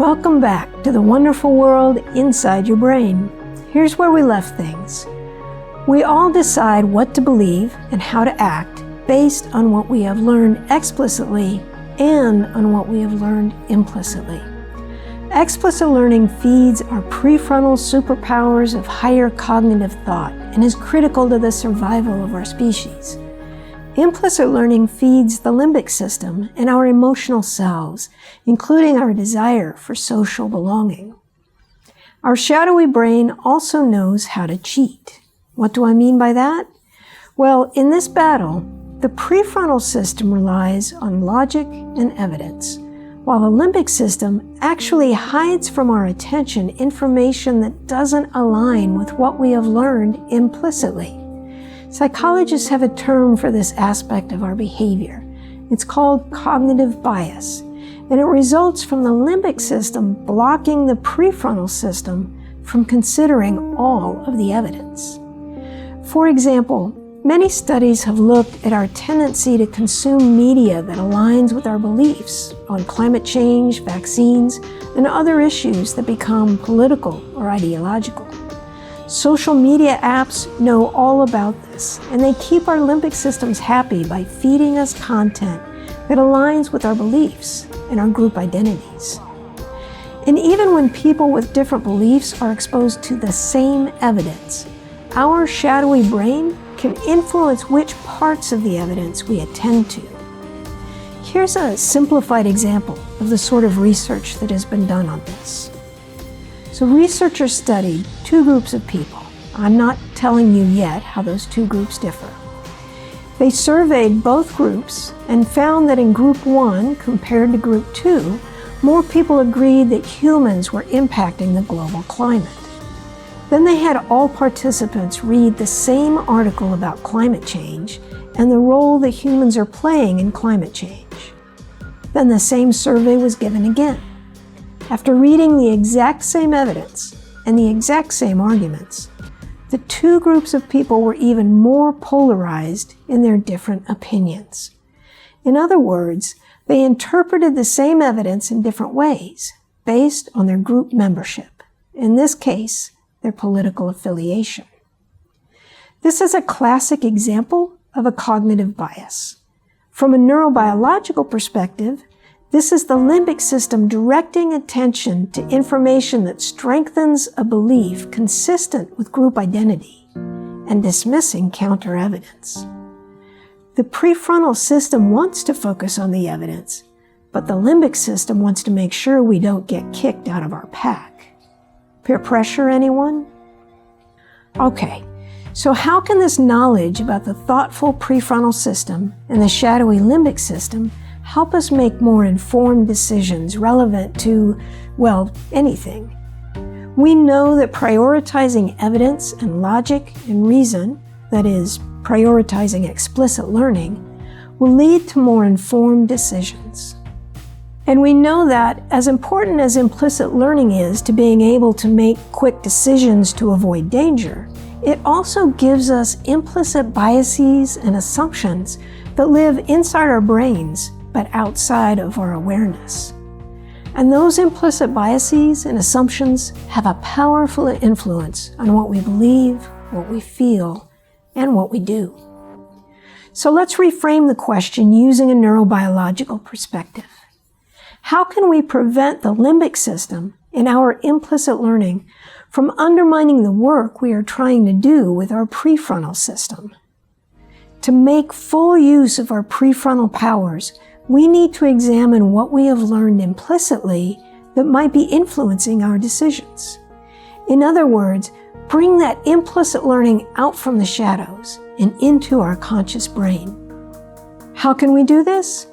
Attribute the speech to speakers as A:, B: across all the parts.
A: Welcome back to the wonderful world inside your brain. Here's where we left things. We all decide what to believe and how to act based on what we have learned explicitly and on what we have learned implicitly. Explicit learning feeds our prefrontal superpowers of higher cognitive thought and is critical to the survival of our species. Implicit learning feeds the limbic system and our emotional selves, including our desire for social belonging. Our shadowy brain also knows how to cheat. What do I mean by that? Well, in this battle, the prefrontal system relies on logic and evidence, while the limbic system actually hides from our attention information that doesn't align with what we have learned implicitly. Psychologists have a term for this aspect of our behavior. It's called cognitive bias, and it results from the limbic system blocking the prefrontal system from considering all of the evidence. For example, many studies have looked at our tendency to consume media that aligns with our beliefs on climate change, vaccines, and other issues that become political or ideological. Social media apps know all about this, and they keep our limbic systems happy by feeding us content that aligns with our beliefs and our group identities. And even when people with different beliefs are exposed to the same evidence, our shadowy brain can influence which parts of the evidence we attend to. Here's a simplified example of the sort of research that has been done on this. So researchers studied two groups of people. I'm not telling you yet how those two groups differ. They surveyed both groups and found that in group 1 compared to group 2, more people agreed that humans were impacting the global climate. Then they had all participants read the same article about climate change and the role that humans are playing in climate change. Then the same survey was given again. After reading the exact same evidence and the exact same arguments, the two groups of people were even more polarized in their different opinions. In other words, they interpreted the same evidence in different ways based on their group membership, in this case, their political affiliation. This is a classic example of a cognitive bias. From a neurobiological perspective, this is the limbic system directing attention to information that strengthens a belief consistent with group identity and dismissing counter evidence. The prefrontal system wants to focus on the evidence, but the limbic system wants to make sure we don't get kicked out of our pack. Peer pressure, anyone? Okay, so how can this knowledge about the thoughtful prefrontal system and the shadowy limbic system help us make more informed decisions relevant to, well, anything? We know that prioritizing evidence and logic and reason, that is, prioritizing explicit learning, will lead to more informed decisions. And we know that as important as implicit learning is to being able to make quick decisions to avoid danger, it also gives us implicit biases and assumptions that live inside our brains but outside of our awareness. And those implicit biases and assumptions have a powerful influence on what we believe, what we feel, and what we do. So let's reframe the question using a neurobiological perspective. How can we prevent the limbic system in our implicit learning from undermining the work we are trying to do with our prefrontal system? To make full use of our prefrontal powers, we need to examine what we have learned implicitly that might be influencing our decisions. In other words, bring that implicit learning out from the shadows and into our conscious brain. How can we do this?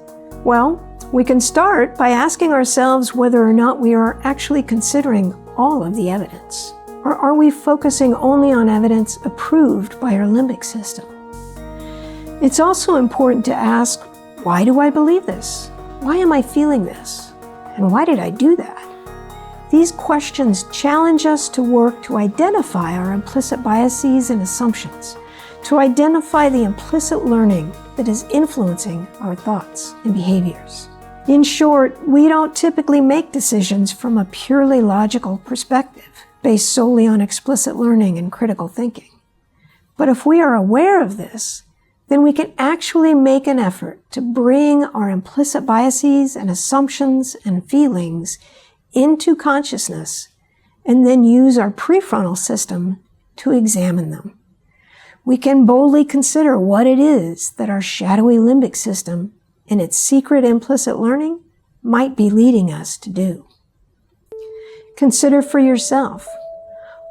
A: Well, we can start by asking ourselves whether or not we are actually considering all of the evidence. Or are we focusing only on evidence approved by our limbic system? It's also important to ask, why do I believe this? Why am I feeling this? And why did I do that? These questions challenge us to work to identify our implicit biases and assumptions, to identify the implicit learning that is influencing our thoughts and behaviors. In short, we don't typically make decisions from a purely logical perspective, based solely on explicit learning and critical thinking. But if we are aware of this, then we can actually make an effort to bring our implicit biases and assumptions and feelings into consciousness and then use our prefrontal system to examine them. We can boldly consider what it is that our shadowy limbic system and its secret implicit learning might be leading us to do. Consider for yourself,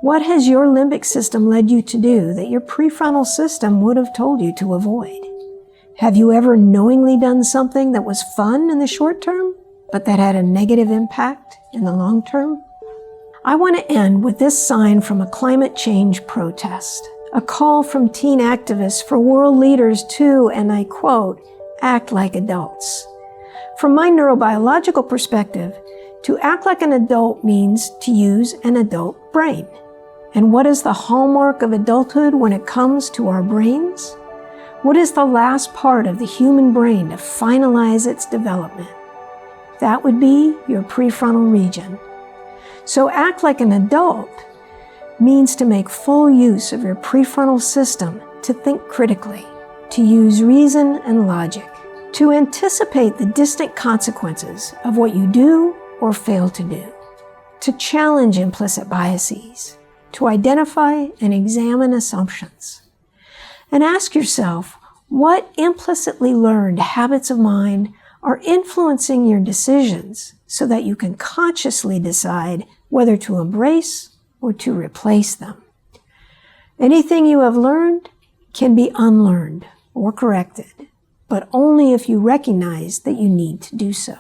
A: what has your limbic system led you to do that your prefrontal system would have told you to avoid? Have you ever knowingly done something that was fun in the short term, but that had a negative impact in the long term? I want to end with this sign from a climate change protest, a call from teen activists for world leaders to, and I quote, act like adults. From my neurobiological perspective, to act like an adult means to use an adult brain. And what is the hallmark of adulthood when it comes to our brains? What is the last part of the human brain to finalize its development? That would be your prefrontal region. So act like an adult means to make full use of your prefrontal system to think critically, to use reason and logic, to anticipate the distant consequences of what you do or fail to do, to challenge implicit biases, to identify and examine assumptions, and ask yourself what implicitly learned habits of mind are influencing your decisions so that you can consciously decide whether to embrace or to replace them. Anything you have learned can be unlearned or corrected, but only if you recognize that you need to do so.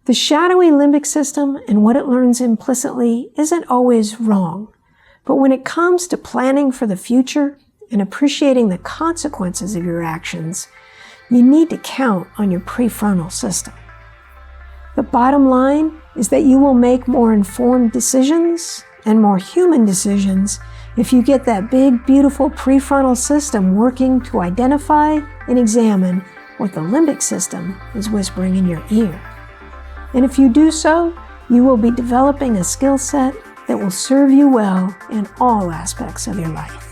A: The shadowy limbic system and what it learns implicitly isn't always wrong, but when it comes to planning for the future and appreciating the consequences of your actions, you need to count on your prefrontal system. The bottom line is that you will make more informed decisions and more human decisions if you get that big, beautiful prefrontal system working to identify and examine what the limbic system is whispering in your ear. And if you do so, you will be developing a skill set that will serve you well in all aspects of your life.